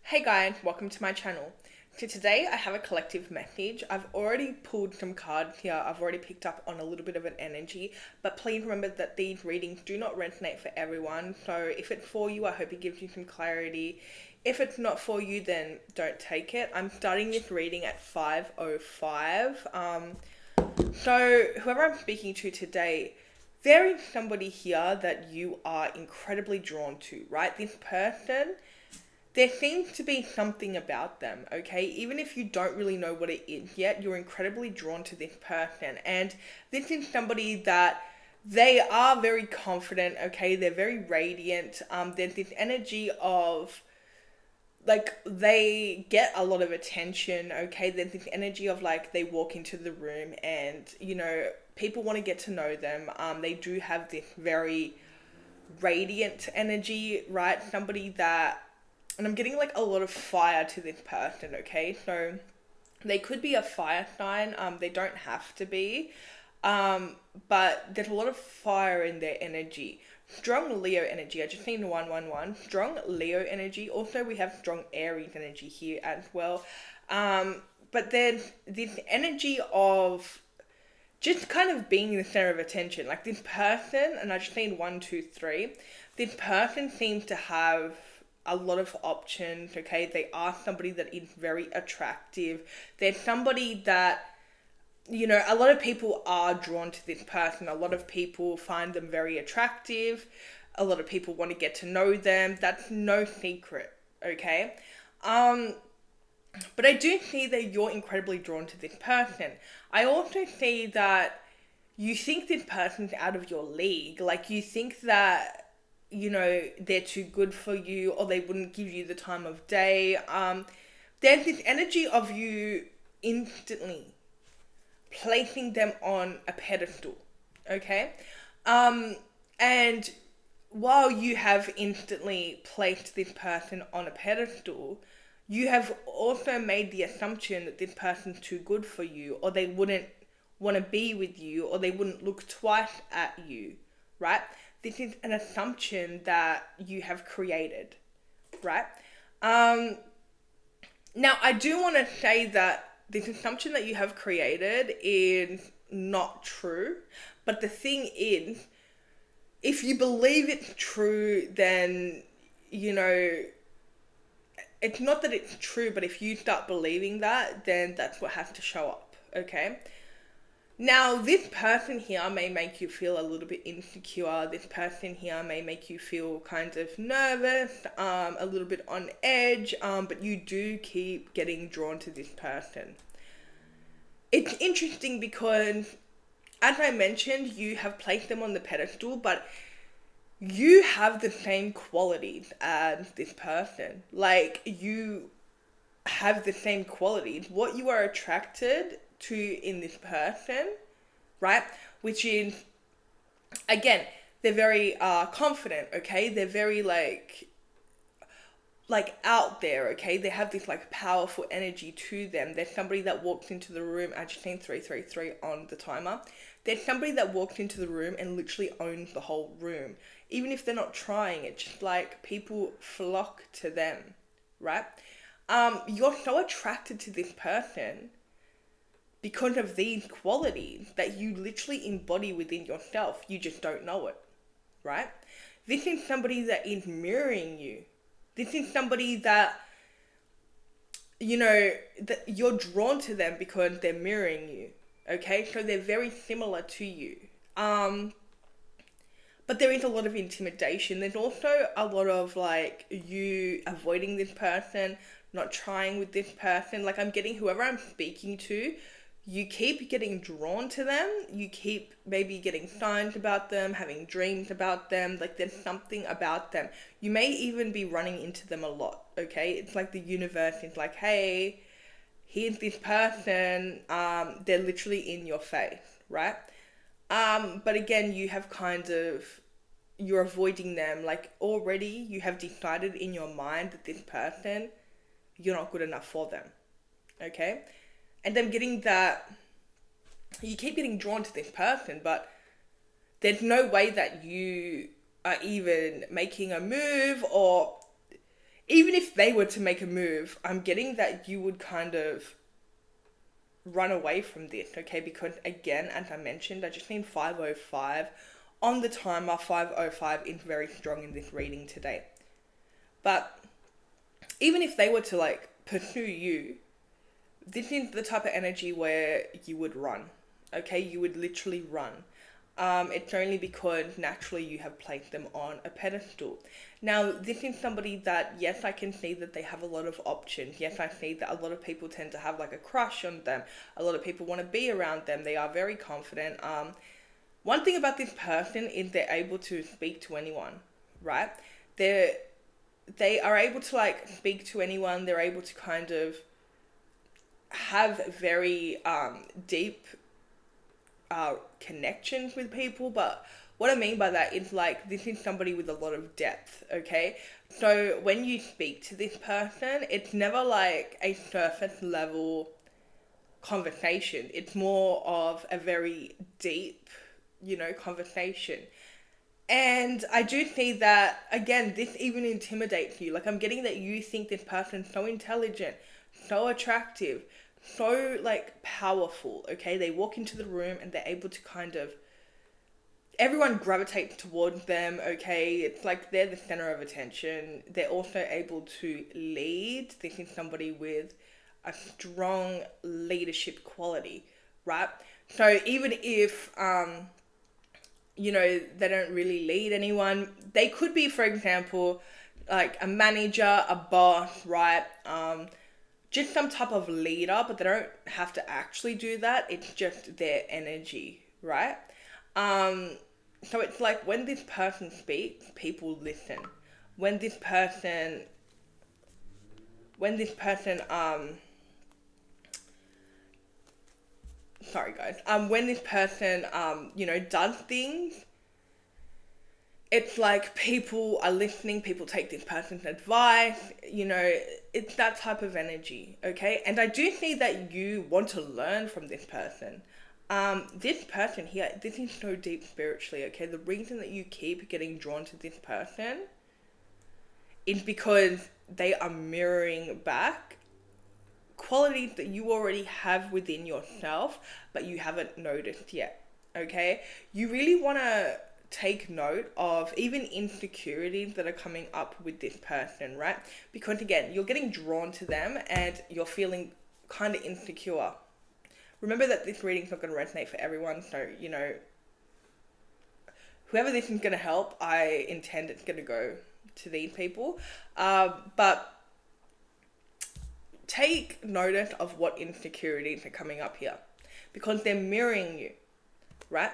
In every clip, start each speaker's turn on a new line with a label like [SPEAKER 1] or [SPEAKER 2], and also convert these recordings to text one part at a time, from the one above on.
[SPEAKER 1] Hey guys, welcome to my channel. So today I have a collective message. I've already pulled some cards here. I've already picked up on a little bit of an energy, but please remember that these readings do not resonate for everyone. So if it's for you, I hope it gives you some clarity. If it's not for you, then don't take it. I'm starting this reading at 5:05. So whoever I'm speaking to today, there is somebody here that you are incredibly drawn to, right? This person, there seems to be something about them, okay? Even if you don't really know what it is yet, you're incredibly drawn to this person. And this is somebody that they are very confident, okay? They're very radiant. There's this energy of like they get a lot of attention, okay? There's this energy of like they walk into the room and, people want to get to know them. They do have this very radiant energy, right? Somebody that, and I'm getting like a lot of fire to this person, okay? So they could be a fire sign, they don't have to be, but there's a lot of fire in their energy. Strong Leo energy, I just need 111. Strong Leo energy. Also, we have strong Aries energy here as well. But then this energy of just kind of being the center of attention. Like this person, and I just need one, two, three. This person seems to have a lot of options, okay? They are somebody that is very attractive. They're somebody that, a lot of people are drawn to this person. A lot of people find them very attractive. A lot of people want to get to know them. That's no secret, okay? But I do see that you're incredibly drawn to this person. I also see that you think this person's out of your league. Like you think that, they're too good for you or they wouldn't give you the time of day. There's this energy of you instantly placing them on a pedestal, okay? And while you have instantly placed this person on a pedestal, you have also made the assumption that this person's too good for you or they wouldn't want to be with you or they wouldn't look twice at you, right? This is an assumption that you have created, right? Now, I do want to say that this assumption that you have created is not true, but the thing is, if you believe it's true, then, you know, it's not that it's true, but if you start believing that, then that's what has to show up, okay? Now, this person here may make you feel a little bit insecure. This person here may make you feel kind of nervous, a little bit on edge, but you do keep getting drawn to this person. It's interesting because, as I mentioned, you have placed them on the pedestal, but you have the same qualities as this person. Like, you have the same qualities. What you are attracted to in this person, right? Which is, again, they're very confident, okay? They're very like out there, okay? They have this like powerful energy to them. There's somebody that walks into the room. I just need 333 on the timer. There's somebody that walks into the room and literally owns the whole room. Even if they're not trying, it's just like people flock to them, right? You're so attracted to this person because of these qualities that you literally embody within yourself. You just don't know it, right? This is somebody that is mirroring you. This is somebody that, that you're drawn to them because they're mirroring you, okay? So they're very similar to you. But there is a lot of intimidation. There's also a lot of like you avoiding this person, not trying with this person. Like I'm getting whoever I'm speaking to, you keep getting drawn to them. You keep maybe getting signs about them, having dreams about them. Like there's something about them. You may even be running into them a lot, okay? It's like the universe is like, hey, here's this person. They're literally in your face, right? But again, you have you're avoiding them. Like already you have decided in your mind that this person, you're not good enough for them, okay? And I'm getting that you keep getting drawn to this person, but there's no way that you are even making a move or even if they were to make a move, I'm getting that you would kind of run away from this, okay? Because again, as I mentioned, I just need 505 on the timer. 505 is very strong in this reading today. But even if they were to like pursue you, this is the type of energy where you would run, okay? You would literally run. It's only because naturally you have placed them on a pedestal. Now, this is somebody that, yes, I can see that they have a lot of options. Yes, I see that a lot of people tend to have like a crush on them. A lot of people want to be around them. They are very confident. One thing about this person is they're able to speak to anyone, right? They are able to like speak to anyone. They're able to kind of have very deep connections with people. But what I mean by that is like this is somebody with a lot of depth, okay? So when you speak to this person, it's never like a surface level conversation. It's more of a very deep, conversation. And I do see that, again, this even intimidates you. Like, I'm getting that you think this person's so intelligent, so attractive, so, like, powerful, okay? They walk into the room and they're able to kind of, everyone gravitates towards them, okay? It's like they're the center of attention. They're also able to lead. This is somebody with a strong leadership quality, right? So even if, they don't really lead anyone. They could be, for example, like a manager, a boss, right? Just some type of leader, but they don't have to actually do that. It's just their energy, right? So it's like when this person speaks, people listen. When this person, sorry guys, when this person, does things, it's like people are listening, people take this person's advice, it's that type of energy, okay? And I do see that you want to learn from this person. This person here, this is so deep spiritually, okay? The reason that you keep getting drawn to this person is because they are mirroring back qualities that you already have within yourself, but you haven't noticed yet, okay? You really want to take note of even insecurities that are coming up with this person, right? Because again, you're getting drawn to them and you're feeling kind of insecure. Remember that this reading's not going to resonate for everyone, so, whoever this is going to help, I intend it's going to go to these people. But take notice of what insecurities are coming up here because they're mirroring you, right?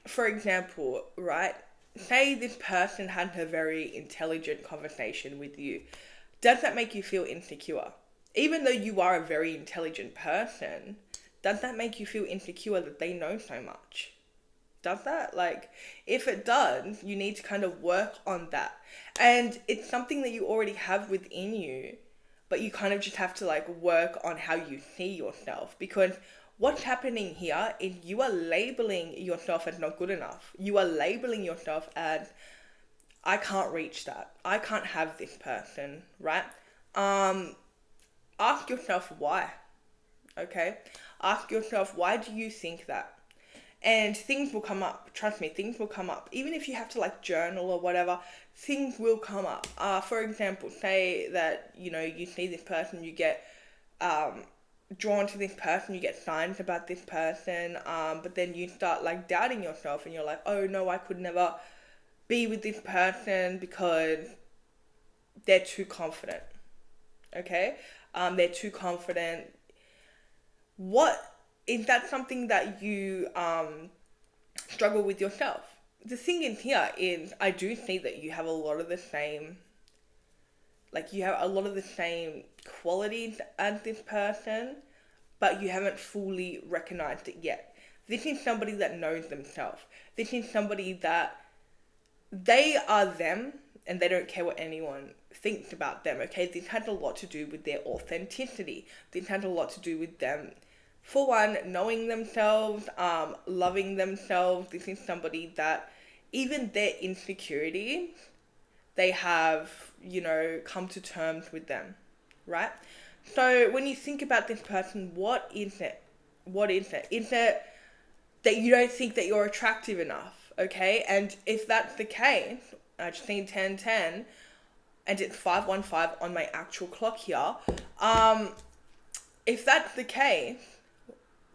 [SPEAKER 1] For example, right? Say this person had a very intelligent conversation with you. Does that make you feel insecure? Even though you are a very intelligent person, does that make you feel insecure that they know so much? Does that? Like, if it does, you need to kind of work on that. And it's something that you already have within you, but you kind of just have to like work on how you see yourself, because what's happening here is you are labeling yourself as not good enough. You are labeling yourself as, I can't reach that. I can't have this person, right? Ask yourself why, okay? Ask yourself, why do you think that? And things will come up. Trust me, things will come up. Even if you have to like journal or whatever, things will come up. For example, say that, you see this person, you get drawn to this person, you get signs about this person, but then you start like doubting yourself and you're like, oh no, I could never be with this person because they're too confident, okay? They're too confident. What is that something that you struggle with yourself? The thing in here is I do see that you have a lot of the same, like you have a lot of the same qualities as this person, but you haven't fully recognized it yet. This is somebody that knows themselves. This is somebody that they are them and they don't care what anyone thinks about them, okay? This has a lot to do with their authenticity. This has a lot to do with them, for one, knowing themselves, loving themselves. This is somebody that even their insecurities, they have, come to terms with them, right? So when you think about this person, what is it? What is it? Is it that you don't think that you're attractive enough, okay? And if that's the case, I just need 1010, and it's 515 on my actual clock here. If that's the case,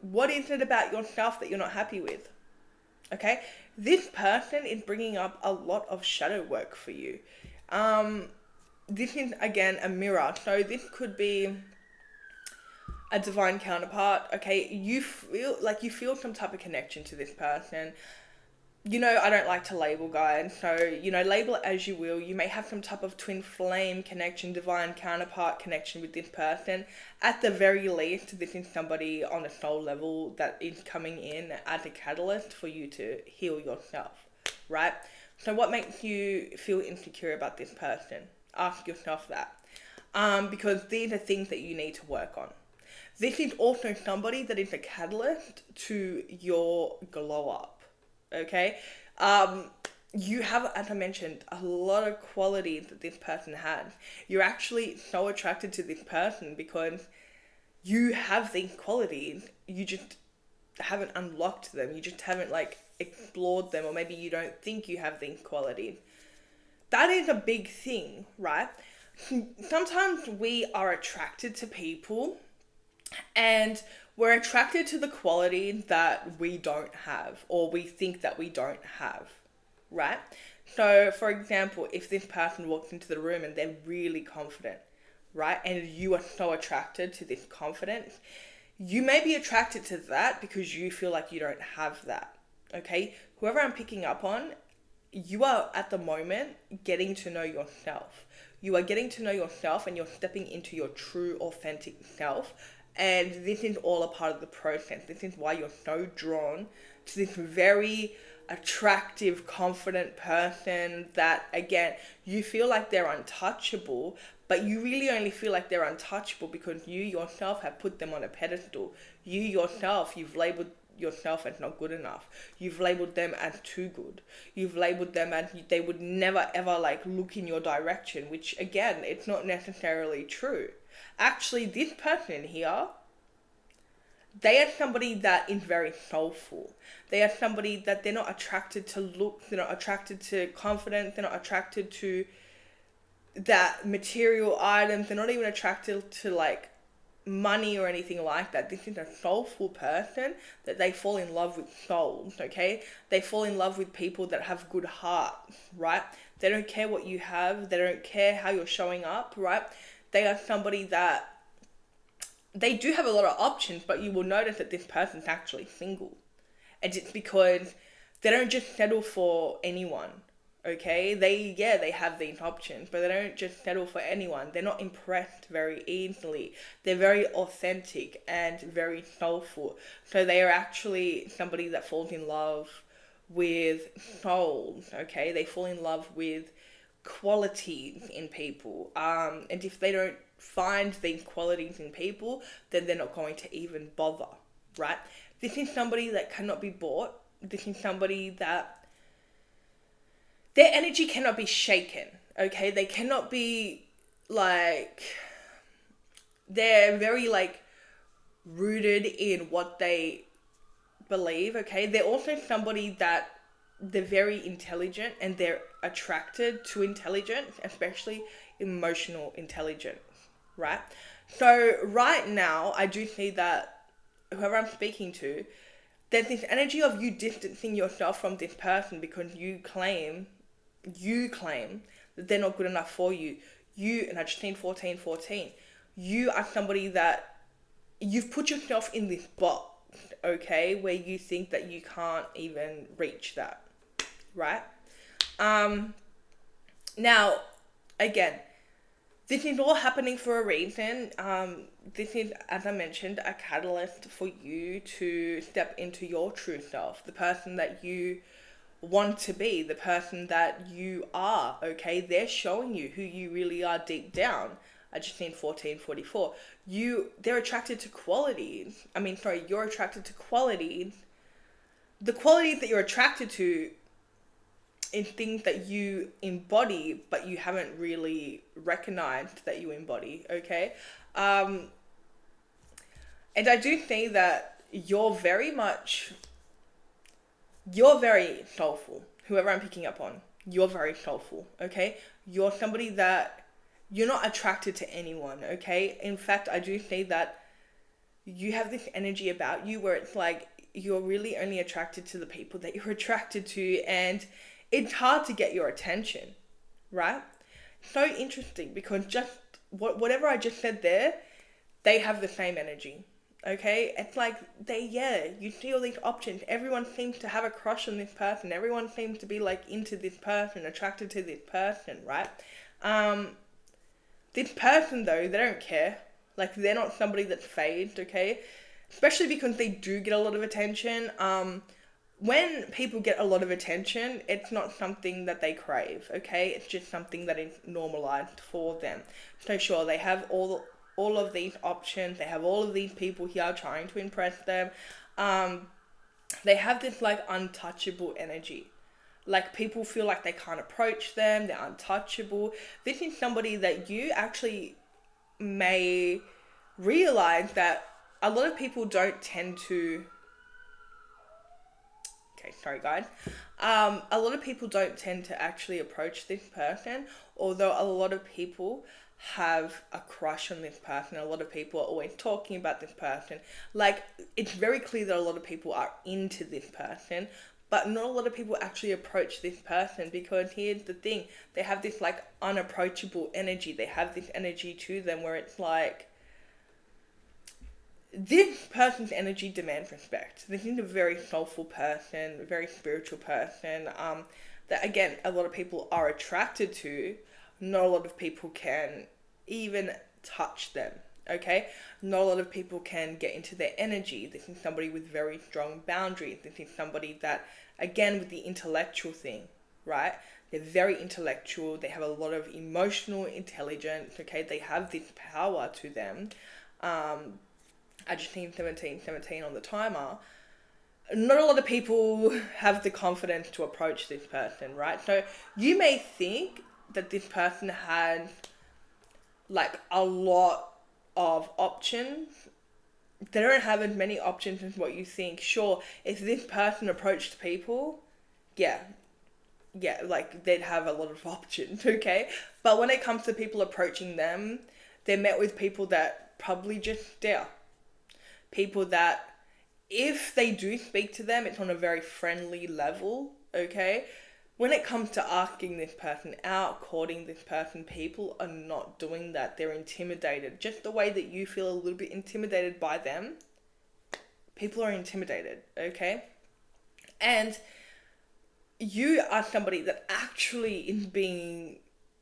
[SPEAKER 1] what is it about yourself that you're not happy with? Okay? This person is bringing up a lot of shadow work for you. This is, again, a mirror. So this could be a divine counterpart, okay? You feel some type of connection to this person. I don't like to label, guys, so, label it as you will. You may have some type of twin flame connection, divine counterpart connection with this person. At the very least, this is somebody on a soul level that is coming in as a catalyst for you to heal yourself, right? So what makes you feel insecure about this person? Ask yourself that, because these are things that you need to work on. This is also somebody that is a catalyst to your glow up, okay? You have, as I mentioned, a lot of qualities that this person has. You're actually so attracted to this person because you have these qualities. You just haven't unlocked them. You just haven't, explored them, or maybe you don't think you have these qualities. That is a big thing, right? Sometimes we are attracted to people, and we're attracted to the quality that we don't have, or we think that we don't have, right? So, for example, if this person walks into the room and they're really confident, right? And you are so attracted to this confidence, you may be attracted to that because you feel like you don't have that, okay? Whoever I'm picking up on, you are at the moment getting to know yourself. You are getting to know yourself, and you're stepping into your true, authentic self. And this is all a part of the process. This is why you're so drawn to this very attractive, confident person that, again, you feel like they're untouchable, but you really only feel like they're untouchable because you yourself have put them on a pedestal. You yourself, you've labeled yourself as not good enough. You've labeled them as too good. You've labeled them as they would never ever look in your direction, which, again, it's not necessarily true. Actually, this person here, they are somebody that is very soulful. They are somebody that they're not attracted to looks, they're not attracted to confidence, they're not attracted to that material items, they're not even attracted to money or anything like that. This is a soulful person that they fall in love with souls, okay? They fall in love with people that have good hearts, right? They don't care what you have, they don't care how you're showing up, right? They are somebody that they do have a lot of options, but you will notice that this person's actually single. And it's because they don't just settle for anyone, okay? They have these options, but they don't just settle for anyone. They're not impressed very easily. They're very authentic and very soulful. So they are actually somebody that falls in love with souls, okay? They fall in love with qualities in people. And if they don't find these qualities in people, then they're not going to even bother, right? This is somebody that cannot be bought. This is somebody that their energy cannot be shaken, okay? They cannot be they're very rooted in what they believe, okay? They're also somebody that they're very intelligent, and they're attracted to intelligence, especially emotional intelligence, right? So right now, I do see that whoever I'm speaking to, there's this energy of you distancing yourself from this person because you claim that they're not good enough for you. And I just need 14. You are somebody that you've put yourself in this box, okay, where you think that you can't even reach that, right? Now, again, this is all happening for a reason. This is, as I mentioned, a catalyst for you to step into your true self, the person that you want to be, the person that you are, okay? They're showing you who you really are deep down. I just need 1444. They're attracted to qualities. You're attracted to qualities. The qualities that you're attracted to in things that you embody, but you haven't really recognized that you embody, okay? Um, and I do think that you're very soulful. Whoever I'm picking up on, you're very soulful, okay? You're somebody that you're not attracted to anyone, okay? In fact, I do think that you have this energy about you where it's like you're really only attracted to the people that you're attracted to, and it's hard to get your attention, right? So interesting because just whatever I just said there, they have the same energy. Okay, it's like you see all these options. Everyone seems to have a crush on this person. Everyone seems to be like into this person, attracted to this person, right? Um, this person though, they don't care. Like they're not somebody that's phased, okay? Especially because they do get a lot of attention. When people get a lot of attention, it's not something that they crave, okay? It's just something that is normalized for them. So sure, they have all of these options. They have all of these people here trying to impress them. Um, they have this like untouchable energy. Like people feel like they can't approach them. They're untouchable. This is somebody that you actually may realize that a lot of people don't tend to. Okay, sorry guys. A lot of people don't tend to actually approach this person, although a lot of people have a crush on this person. A lot of people are always talking about this person. Like, it's very clear that a lot of people are into this person, but not a lot of people actually approach this person because here's the thing. They have this like unapproachable energy. They have this energy to them where it's like, this person's energy demands respect. This is a very soulful person, a very spiritual person, that again, a lot of people are attracted to. Not a lot of people can even touch them, okay? Not a lot of people can get into their energy. This is somebody with very strong boundaries. This is somebody that, again, with the intellectual thing, right? They're very intellectual. They have a lot of emotional intelligence, okay? They have this power to them. I just need 17 on the timer. Not a lot of people have the confidence to approach this person, right? So you may think that this person had like a lot of options. They don't have as many options as what you think. Sure, if this person approached people, yeah, like they'd have a lot of options, okay? But when it comes to people approaching them, they're met with people that probably just stare. People that, if they do speak to them, it's on a very friendly level, okay? When it comes to asking this person out, courting this person, people are not doing that. They're intimidated. Just the way that you feel a little bit intimidated by them, people are intimidated, okay? And you are somebody that actually is being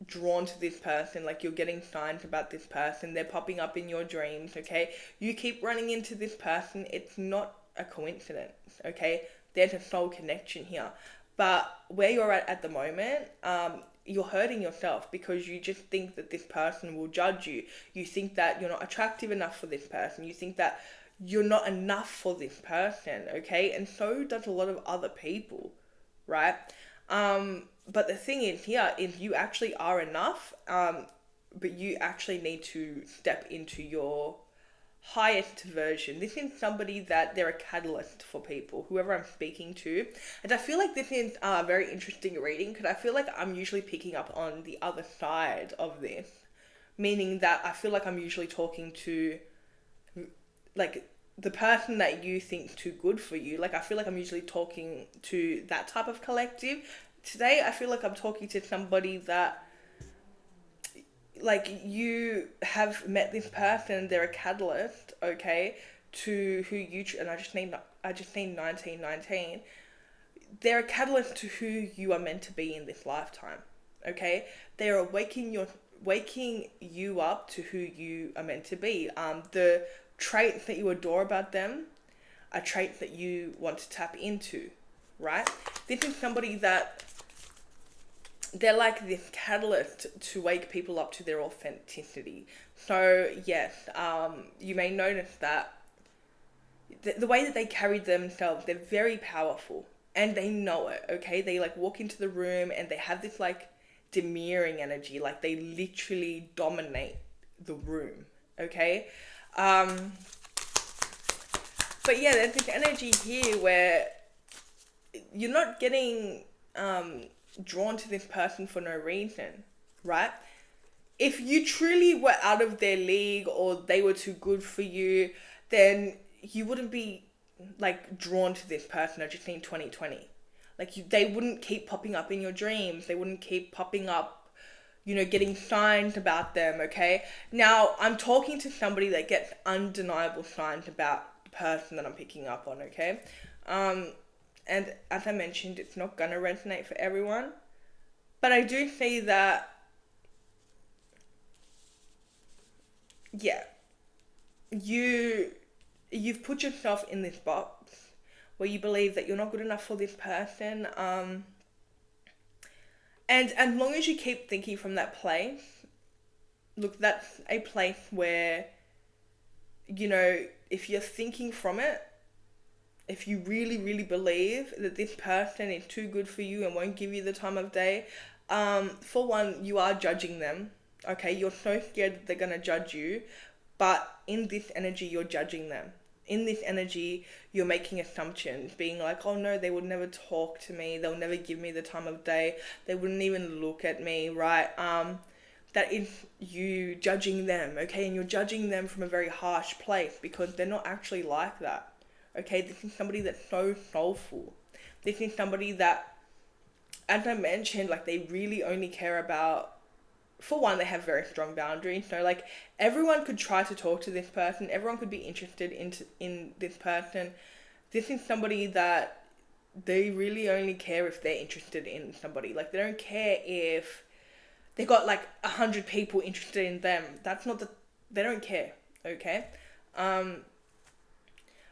[SPEAKER 1] drawn to this person, like you're getting signs about this person, they're popping up in your dreams, okay? You keep running into this person, it's not a coincidence, okay? There's a soul connection here. But where you're at the moment, you're hurting yourself because you just think that this person will judge you. You think that you're not attractive enough for this person. You think that you're not enough for this person, okay? And so does a lot of other people, right? But the thing is here is you actually are enough, but you actually need to step into your highest version. This is somebody that they're a catalyst for people, whoever I'm speaking to. And I feel like this is a very interesting reading because I feel like I'm usually picking up on the other side of this, meaning that I feel like I'm usually talking to like the person that you think's too good for you. Like I feel like I'm usually talking to that type of collective. Today I feel like I'm talking to somebody that like you have met this person, they're a catalyst, okay, to who you and I just need 1919. They're a catalyst to who you are meant to be in this lifetime, okay? They are waking you up to who you are meant to be. The traits that you adore about them are traits that you want to tap into, right? This is somebody that they're like this catalyst to wake people up to their authenticity. So yes, you may notice that the way that they carry themselves, they're very powerful. and they know it, okay? They like walk into the room and they have this like demurring energy, like they literally dominate the room, okay? Um, but yeah, there's this energy here where you're not getting drawn to this person for no reason, right? If you truly were out of their league or they were too good for you, then you wouldn't be like drawn to this person just in 2020. Like they wouldn't keep popping up in your dreams. They wouldn't keep popping up, getting signs about them, okay? Now, I'm talking to somebody that gets undeniable signs about the person that I'm picking up on, okay? And as I mentioned, it's not gonna resonate for everyone. But I do see that, yeah, you you've put yourself in this box where you believe that you're not good enough for this person. And as long as you keep thinking from that place, look, that's a place where, if you're thinking from it, if you really, really believe that this person is too good for you and won't give you the time of day, for one, you are judging them. Okay, you're so scared that they're gonna judge you, but in this energy, you're judging them. In this energy, you're making assumptions, being like, oh no, they would never talk to me, they'll never give me the time of day, they wouldn't even look at me, right? That is you judging them, okay? And you're judging them from a very harsh place because they're not actually like that. Okay, this is somebody that's so soulful. This is somebody that, as I mentioned, like they really only care about, for one, they have very strong boundaries. So like everyone could try to talk to this person, everyone could be interested in this person. This is somebody that they really only care if they're interested in somebody. Like they don't care if they got like 100 people interested in them. That's not the, they don't care, okay?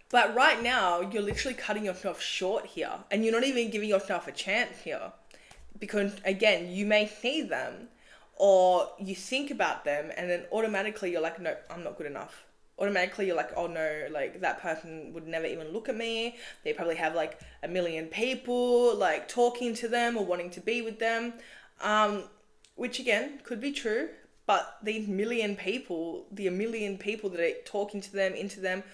[SPEAKER 1] But right now, you're literally cutting yourself short here, and you're not even giving yourself a chance here. Because again, you may see them, or you think about them, and then automatically you're like, no, I'm not good enough. Automatically you're like, oh no, like that person would never even look at me. They probably have like a million people like talking to them or wanting to be with them. Which again could be true, but these million people, the a million people that are talking to them, into them,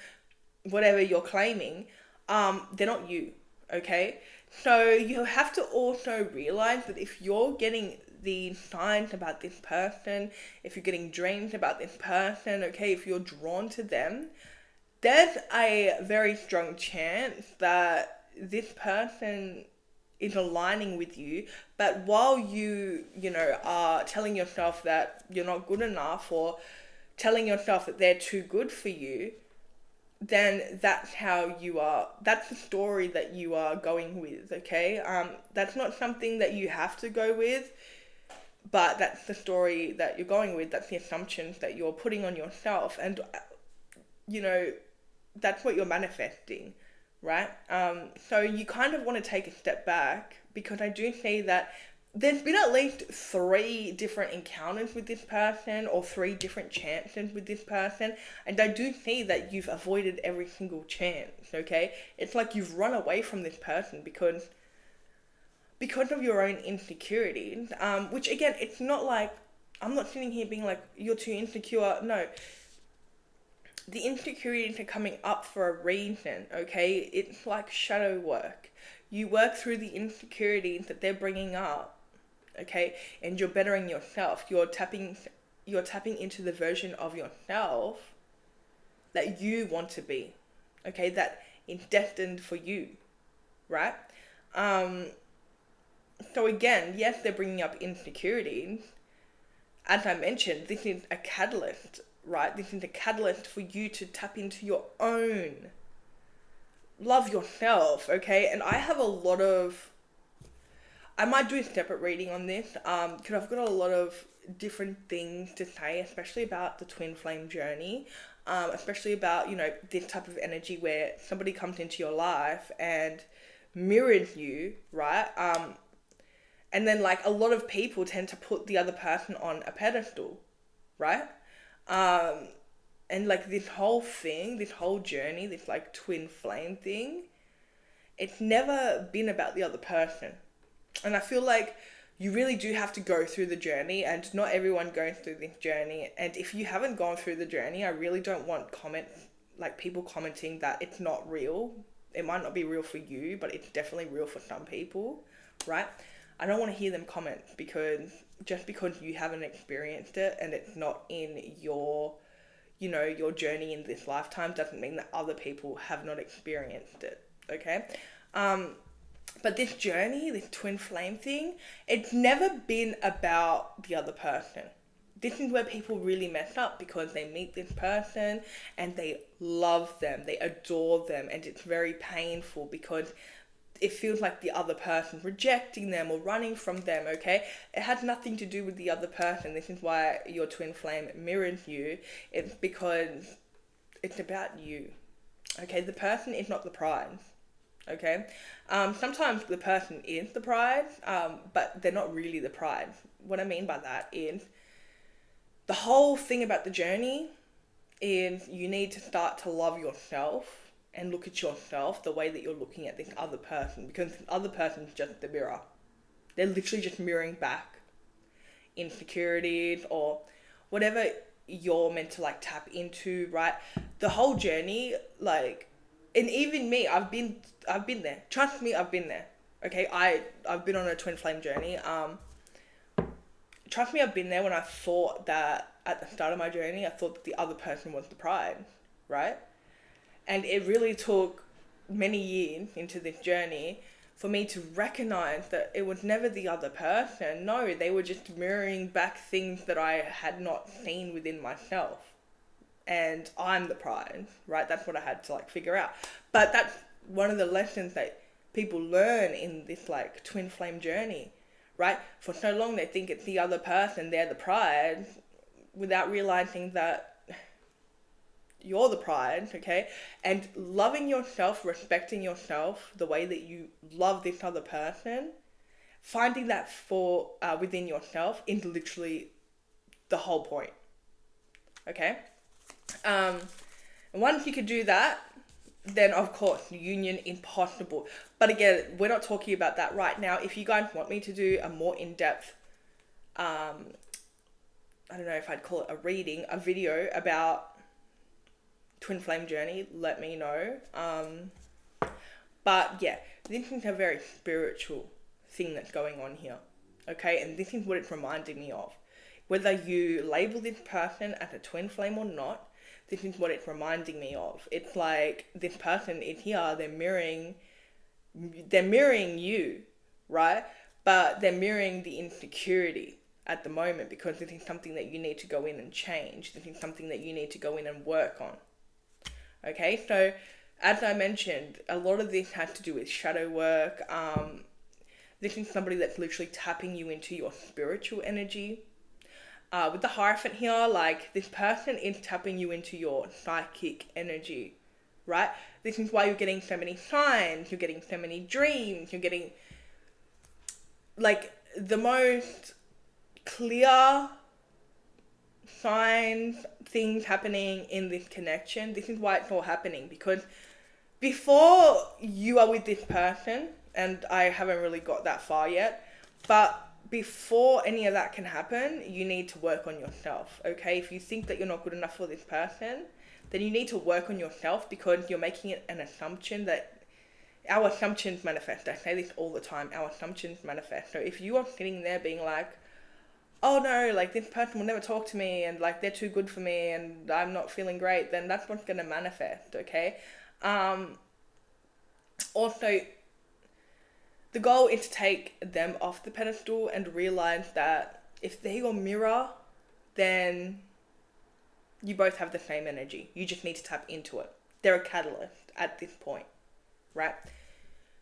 [SPEAKER 1] whatever you're claiming, they're not you, okay? So you have to also realize that if you're getting the signs about this person, if you're getting dreams about this person, okay, if you're drawn to them, there's a very strong chance that this person is aligning with you. But while you are telling yourself that you're not good enough, or telling yourself that they're too good for you, then that's how you are, that's the story that you are going with, okay? That's not something that you have to go with, but that's the story that you're going with, that's the assumptions that you're putting on yourself, and that's what you're manifesting, right? So you kind of want to take a step back, because I do see that there's been at least 3 different encounters with this person, or 3 different chances with this person, and I do see that you've avoided every single chance, okay? It's like you've run away from this person because of your own insecurities, which again, it's not like, I'm not sitting here being like, you're too insecure, no. The insecurities are coming up for a reason, okay? It's like shadow work. You work through the insecurities that they're bringing up, okay? And you're bettering yourself. You're tapping into the version of yourself that you want to be, okay? That is destined for you, right? So again, yes, they're bringing up insecurities. As I mentioned, this is a catalyst, right? This is a catalyst for you to tap into your own. Love yourself, okay? And I have I might do a separate reading on this, because I've got a lot of different things to say, especially about the twin flame journey, especially about, this type of energy where somebody comes into your life and mirrors you, right? And then like a lot of people tend to put the other person on a pedestal, right? And like this whole thing, this whole journey, this like twin flame thing, It's never been about the other person. And I feel like you really do have to go through the journey, and not everyone goes through this journey. And if you haven't gone through the journey, I really don't want people commenting that it's not real. It might not be real for you, but it's definitely real for some people, right? I don't want to hear them comment, because just because you haven't experienced it and it's not in your journey in this lifetime doesn't mean that other people have not experienced it. Okay. But this journey, this twin flame thing, it's never been about the other person. This is where people really mess up, because they meet this person and they love them, they adore them, and it's very painful because it feels like the other person rejecting them or running from them, okay? It has nothing to do with the other person. This is why your twin flame mirrors you. It's because it's about you, okay? The person is not the prize, okay? Sometimes the person is the prize, but they're not really the prize. What I mean by that is the whole thing about the journey is you need to start to love yourself and look at yourself the way that you're looking at this other person, because the other person is just the mirror. They're literally just mirroring back insecurities or whatever you're meant to tap into, right? The whole journey, and even me, I've been there. Trust me, I've been there. Okay, I've been on a twin flame journey. Trust me, I've been there when I thought that at the start of my journey, I thought that the other person was the prize, right? And it really took many years into this journey for me to recognize that it was never the other person. No, they were just mirroring back things that I had not seen within myself. And I'm the prize, right? That's what I had to figure out. But that's one of the lessons that people learn in this twin flame journey, right? For so long they think it's the other person, they're the prize, without realizing that you're the prize, okay? And loving yourself, respecting yourself the way that you love this other person, finding that for within yourself is literally the whole point, okay? And once you could do that, then of course union impossible. But again, we're not talking about that right now. If you guys want me to do a more in-depth, I don't know if I'd call it a reading, a video about twin flame journey, let me know. But yeah, this is a very spiritual thing that's going on here, okay? And this is what it's reminding me of. Whether you label this person as a twin flame or not, this is what it's reminding me of. It's like this person is here, they're mirroring you, right? But they're mirroring the insecurity at the moment, because this is something that you need to go in and change. This is something that you need to go in and work on. Okay, so as I mentioned, a lot of this has to do with shadow work. This is somebody that's literally tapping you into your spiritual energy. With the Hierophant here, this person is tapping you into your psychic energy, right? This is why you're getting so many signs, you're getting so many dreams, you're getting the most clear signs, things happening in this connection. This is why it's all happening, because before you are with this person, and I haven't really got that far yet, but before any of that can happen, you need to work on yourself, okay? If you think that you're not good enough for this person, then you need to work on yourself, because you're making it an assumption that our assumptions manifest. I say this all the time, our assumptions manifest. So if you are sitting there being oh no, this person will never talk to me, and they're too good for me, and I'm not feeling great, then that's what's going to manifest, okay? Also, the goal is to take them off the pedestal and realize that if they're your mirror, then you both have the same energy. You just need to tap into it. They're a catalyst at this point, right?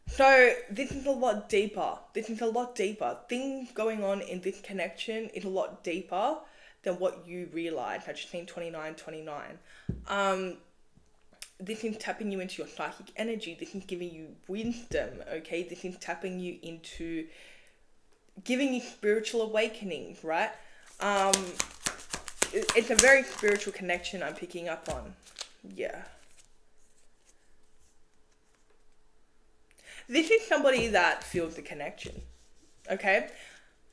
[SPEAKER 1] So this is a lot deeper. Things going on in this connection is a lot deeper than what you realize. I just seen 29. This is tapping you into your psychic energy. This is giving you wisdom, okay? This is tapping you into giving you spiritual awakenings, right? It's a very spiritual connection I'm picking up on. Yeah. This is somebody that feels the connection, okay?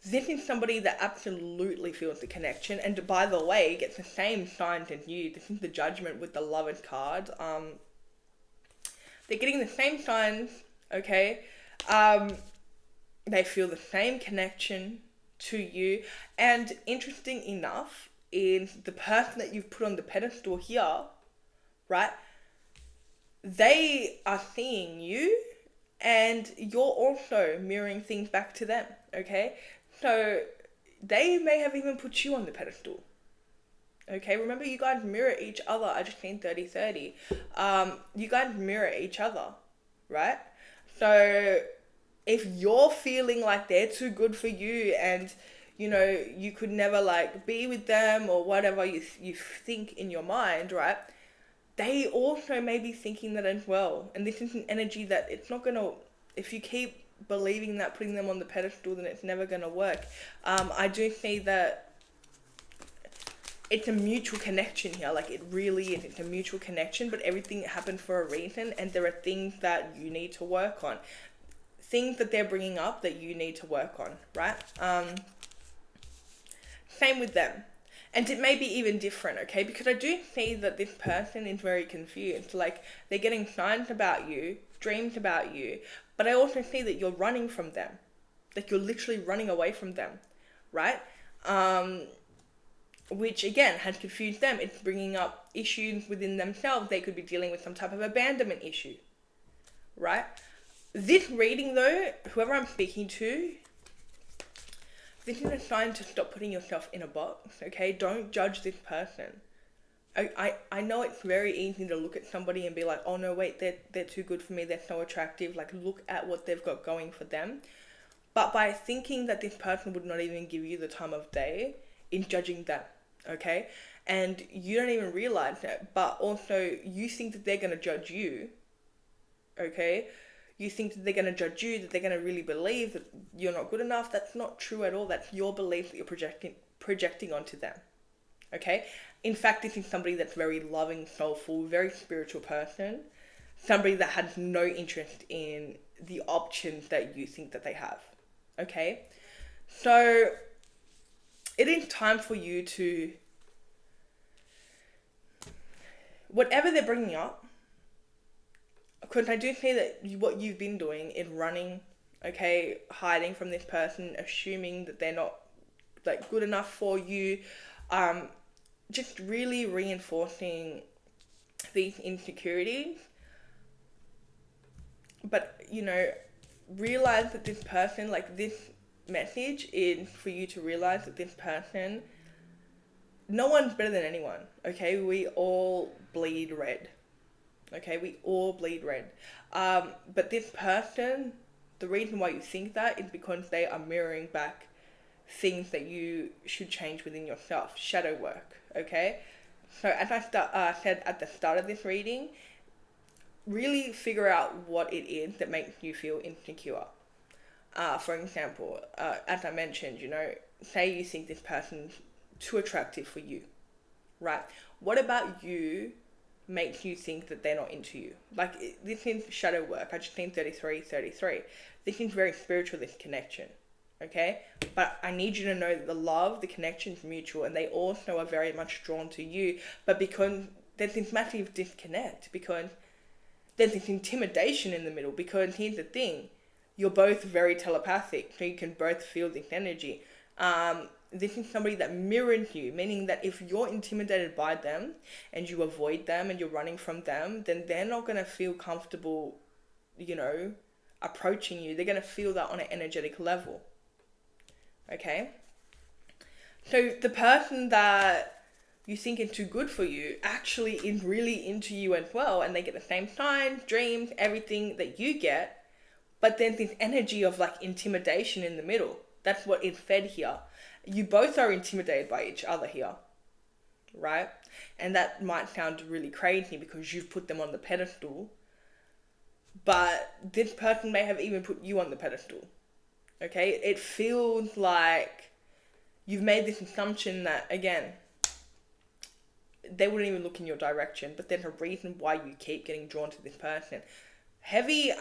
[SPEAKER 1] This is somebody that absolutely feels the connection, and by the way, gets the same signs as you. This is the Judgment with the Lovers card. They're getting the same signs, okay? They feel the same connection to you, and interesting enough, is the person that you've put on the pedestal here, right? They are seeing you, and you're also mirroring things back to them, okay? So they may have even put you on the pedestal. Okay, remember, you guys mirror each other. I just seen 30-30. You guys mirror each other, right? So if you're feeling like they're too good for you, and you could never like be with them, or whatever you think in your mind, right? They also may be thinking that as well. And this is an energy that it's not gonna, if you keep believing that, putting them on the pedestal, then it's never gonna work. I do see that it's a mutual connection here. Like, it really is. It's a mutual connection, but everything happened for a reason, and there are things that you need to work on. Things that they're bringing up that you need to work on, right? Same with them. And it may be even different, okay? Because I do see that this person is very confused. Like, they're getting signs about you, dreams about you, but I also see that you're running from them. Like, you're literally running away from them, right? Which again has confused them. It's bringing up issues within themselves. They could be dealing with some type of abandonment issue, right? This reading though, whoever I'm speaking to, this is a sign to stop putting yourself in a box, okay? Don't judge this person. I know it's very easy to look at somebody and be like, oh no, wait, they're too good for me, they're so attractive, like look at what they've got going for them. But by thinking that this person would not even give you the time of day, in judging them, okay? And you don't even realize that, but also you think that they're going to judge you, okay? You think that they're going to judge you, that they're going to really believe that you're not good enough. That's not true at all. That's your belief that you're projecting onto them, okay? In fact, this is somebody that's very loving, soulful, very spiritual person, somebody that has no interest in the options that you think that they have, okay? So it is time for you to, whatever they're bringing up, because I do see that what you've been doing is running, okay, hiding from this person, assuming that they're not like good enough for you, just really reinforcing these insecurities. But realize that this person, like, this message is for you to realize that this person, no one's better than anyone, okay? We all bleed red, okay? We all bleed red. But this person, the reason why you think that is because they are mirroring back things that you should change within yourself, shadow work, okay? So as I said at the start of this reading, really figure out what it is that makes you feel insecure. For example, as I mentioned, say you think this person's too attractive for you, right? What about you makes you think that they're not into you? Like, this is shadow work. I just think 33. This is very spiritual, this connection, okay? But I need you to know that the love, the connection is mutual, and they also are very much drawn to you. But because there's this massive disconnect, because there's this intimidation in the middle, because here's the thing, you're both very telepathic, so you can both feel this energy. This is somebody that mirrors you, meaning that if you're intimidated by them and you avoid them and you're running from them, then they're not going to feel comfortable, approaching you. They're going to feel that on an energetic level. Okay? So the person that you think is too good for you actually is really into you as well, and they get the same signs, dreams, everything that you get, but then this energy of like intimidation in the middle. That's what is fed here. You both are intimidated by each other here, right? And that might sound really crazy because you've put them on the pedestal, but this person may have even put you on the pedestal, okay? It feels like you've made this assumption that, again, they wouldn't even look in your direction, but there's a reason why you keep getting drawn to this person. Heavy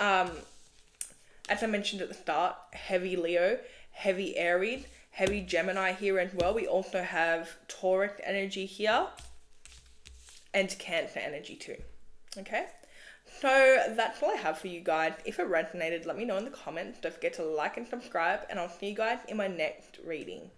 [SPEAKER 1] As I mentioned at the start, heavy Leo, heavy Aries, heavy Gemini here as well. We also have Taurus energy here and Cancer energy too. Okay, so that's all I have for you guys. If it resonated, let me know in the comments. Don't forget to like and subscribe, and I'll see you guys in my next reading.